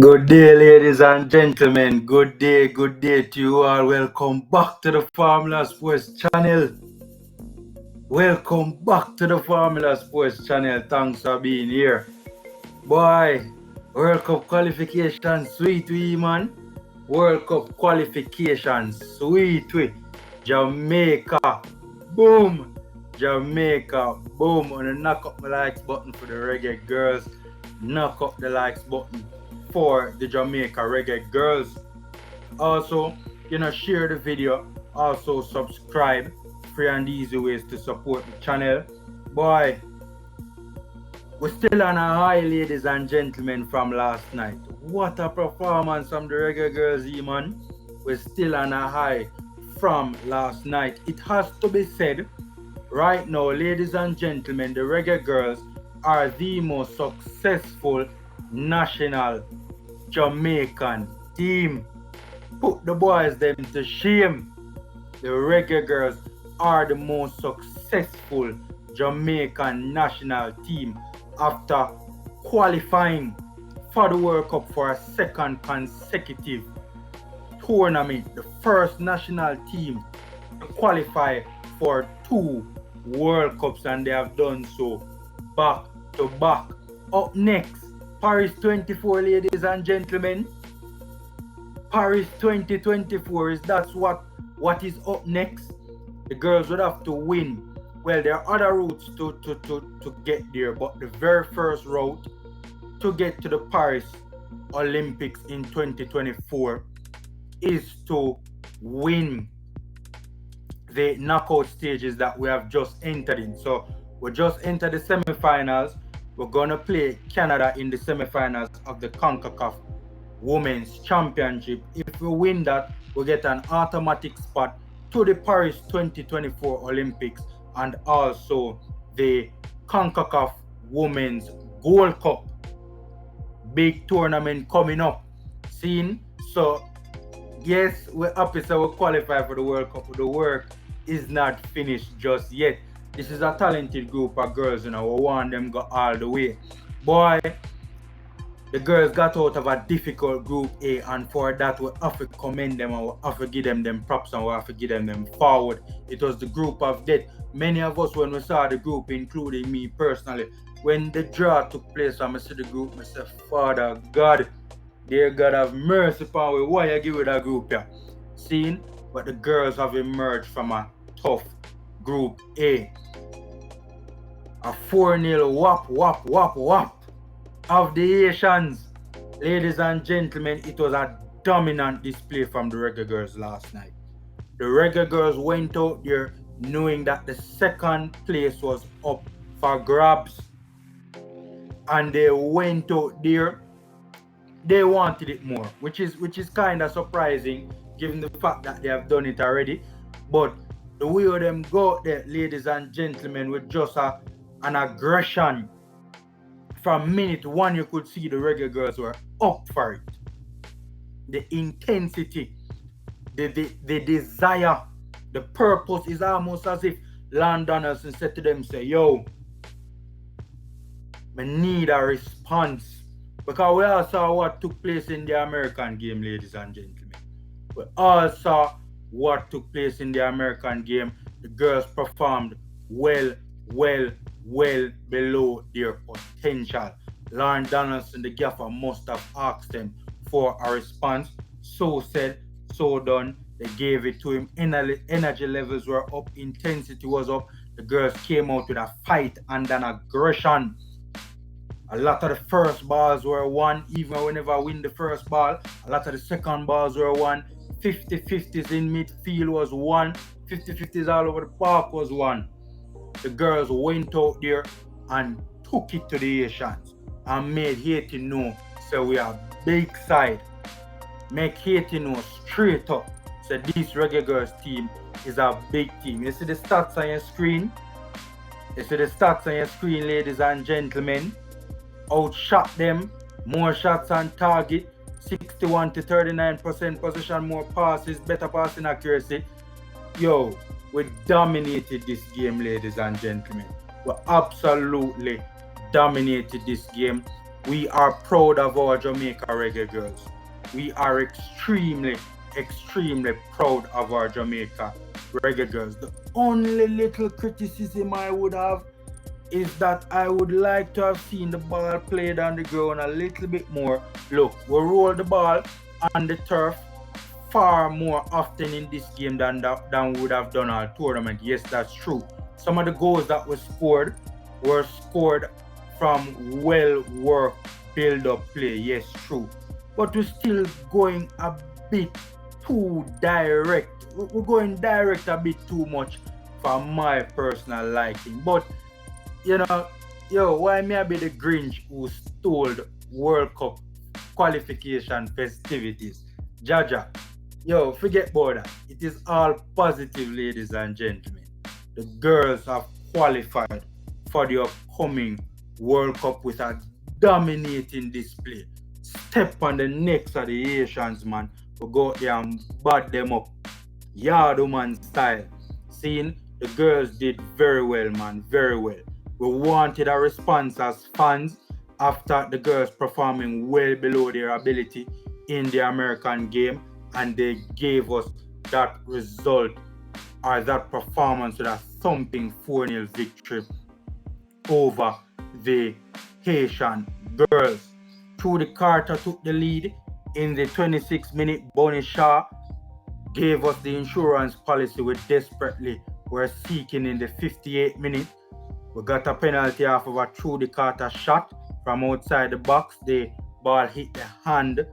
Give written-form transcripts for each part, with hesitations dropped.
Good day, ladies and gentlemen. Good day to you all. Welcome back to the Formula Sports channel. Welcome back to the Formula Sports channel. Thanks for being here. Boy, World Cup qualification sweet we man. World Cup qualification sweet we. Jamaica, boom. Jamaica, boom. On the knock up the likes button for the Reggae Girls. Knock up the likes button for the Jamaica Reggae Girls. Also, share the video. Also, subscribe. Free and easy ways to support the channel. Boy, we're still on a high, ladies and gentlemen, from last night. What a performance from the Reggae Girls, man. We're still on a high from last night. It has to be said, right now, ladies and gentlemen, the Reggae Girls are the most successful national Jamaican team. Put the boys them to shame. The Reggae Girls are the most successful Jamaican national team after qualifying for the World Cup for a second consecutive tournament. The first national team to qualify for 2 World Cups, and they have done so back to back. Up next, Paris 24, ladies and gentlemen. Paris 2024 that's what is up next. The girls would have to win. Well, there are other routes to get there, but the very first route to get to the Paris Olympics in 2024 is to win the knockout stages that we have just entered in. So we just entered the semifinals. We're gonna play Canada in the semifinals of the Concacaf Women's Championship. If we win that, we get an automatic spot to the Paris 2024 Olympics and also the Concacaf Women's Gold Cup. Big tournament coming up. Seen? So yes, we're happy so we qualify for the World Cup, but the work is not finished just yet. This is a talented group of girls, we want them go all the way. Boy, the girls got out of a difficult Group A, and for that we have to commend them, and we have to give them props, and we have to give them forward. It was the group of death. Many of us, when we saw the group, including me personally, when the draw took place and I see the group, I said, Father God, dear God, have mercy upon me. Why you give it that group here? Seen? But the girls have emerged from a tough Group A. A 4-0 whop of the Haitians. Ladies and gentlemen, it was a dominant display from the Reggae Girls last night. The Reggae Girls went out there knowing that the second place was up for grabs. And they went out there, they wanted it more, which is kind of surprising given the fact that they have done it already. But the way of them go out there, ladies and gentlemen, with just an aggression. From minute 1, you could see the Reggae Girls were up for it. The intensity, the desire, the purpose is almost as if Londoners said to them, say, yo, I need a response. Because we all saw what took place in the American game, ladies and gentlemen. We all saw what took place in the American game. The girls performed well below their potential. Lauren Donaldson, the gaffer, must have asked them for a response. So said, so done. They gave it to him. Energy levels were up, intensity was up. The girls came out with a fight and an aggression. A lot of the first balls were won, even when we never win the first ball. A lot of the second balls were won. 50-50s in midfield was won. 50-50s all over the park was won. The girls went out there and took it to the Haitians and made Haiti know, so we are big side. Make Haiti know straight up, so this Reggae Girls team is a big team. You see the stats on your screen? Ladies and gentlemen. Outshot them, more shots on target, 61 to 39% possession, more passes, better passing accuracy. Yo, we dominated this game, ladies and gentlemen. We absolutely dominated this game. We are proud of our Jamaica Reggae Girlz. We are extremely proud of our Jamaica Reggae Girlz. The only little criticism I would have is that I would like to have seen the ball played on the ground a little bit more. Look, we roll the ball on the turf far more often in this game than we would have done all tournament. Yes, that's true. Some of the goals that were scored from well-worked build-up play. Yes, true. But we're still going a bit too direct. We're going direct a bit too much for my personal liking. But, you know, why may I be the Grinch who stole World Cup qualification festivities? Jaja, forget about that. It is all positive, ladies and gentlemen. The girls have qualified for the upcoming World Cup with a dominating display. Step on the necks of the Asians, man. We go out there and bad them up. Yardman style. Seeing the girls did very well, man. Very well. We wanted a response as fans after the girls performing well below their ability in the American game, and they gave us that result or that performance with a thumping 4-0 victory over the Haitian girls. Trudy Carter took the lead in the 26-minute. Bonnie Shaw gave us the insurance policy we desperately were seeking in the 58th minute. We got a penalty off of a Trudy Carter shot from outside the box. The ball hit the hand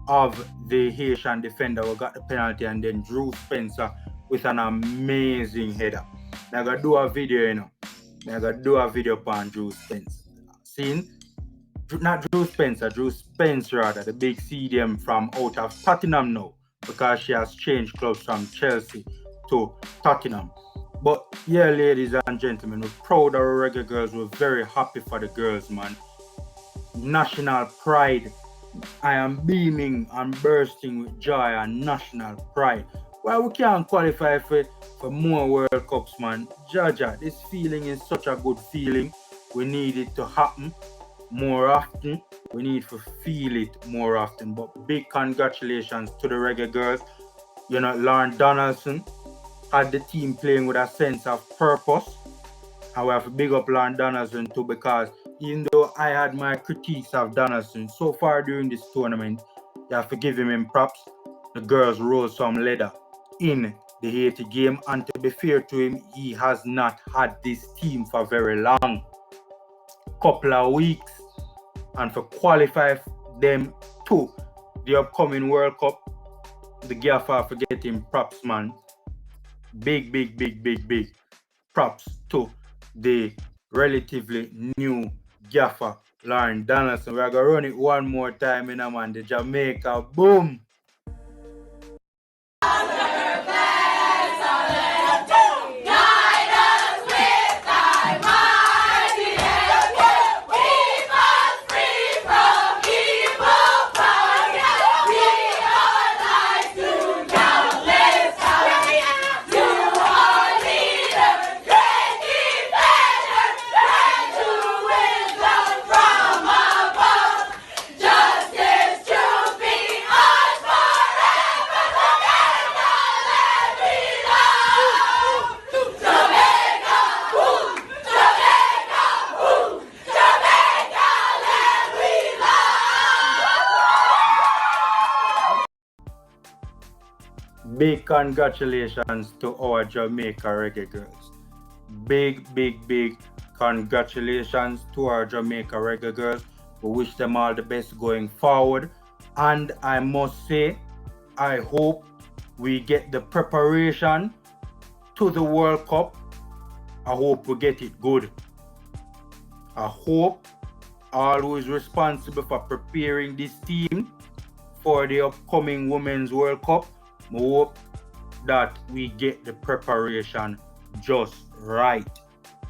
of the Haitian defender. We got the penalty, and then Drew Spencer with an amazing header. I'm going to do a video, I'm going to do a video upon Drew Spencer. Seen? Not Drew Spencer, Drew Spence rather, the big CDM from out of Tottenham now, because she has changed clubs from Chelsea to Tottenham. But yeah, ladies and gentlemen, we're proud of our Reggae Girlz. We're very happy for the girls, man. National pride. I am beaming and bursting with joy and national pride. Well, we can't qualify for more World Cups, man. Jaja, this feeling is such a good feeling. We need it to happen more often. We need to feel it more often. But big congratulations to the Reggae Girls. Lauren Donaldson had the team playing with a sense of purpose. And we have to big up Lauren Donaldson too, because even though I had my critiques of Donaldson so far during this tournament, you have to give him props. The girls rolled some leather in the Haiti game, and to be fair to him, he has not had this team for very long. Couple of weeks, and for qualify them to the upcoming World Cup, the gaffer for getting props, man. Big props to the relatively new gaffer, Lauren Donaldson. We're going to run it one more time, man. The Jamaica, boom! Big congratulations to our Jamaica Reggae Girlz. Big congratulations to our Jamaica Reggae Girlz. We wish them all the best going forward. And I must say, I hope we get the preparation to the World Cup. I hope we get it good. I hope all who is responsible for preparing this team for the upcoming Women's World Cup, I hope that we get the preparation just right.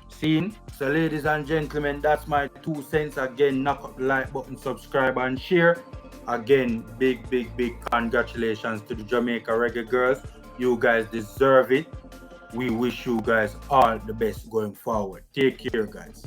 Seen? So ladies and gentlemen, that's my 2 cents. Again, knock up the like button, subscribe and share. Again, big congratulations to the Jamaica Reggae Girlz. You guys deserve it. We wish you guys all the best going forward. Take care, guys.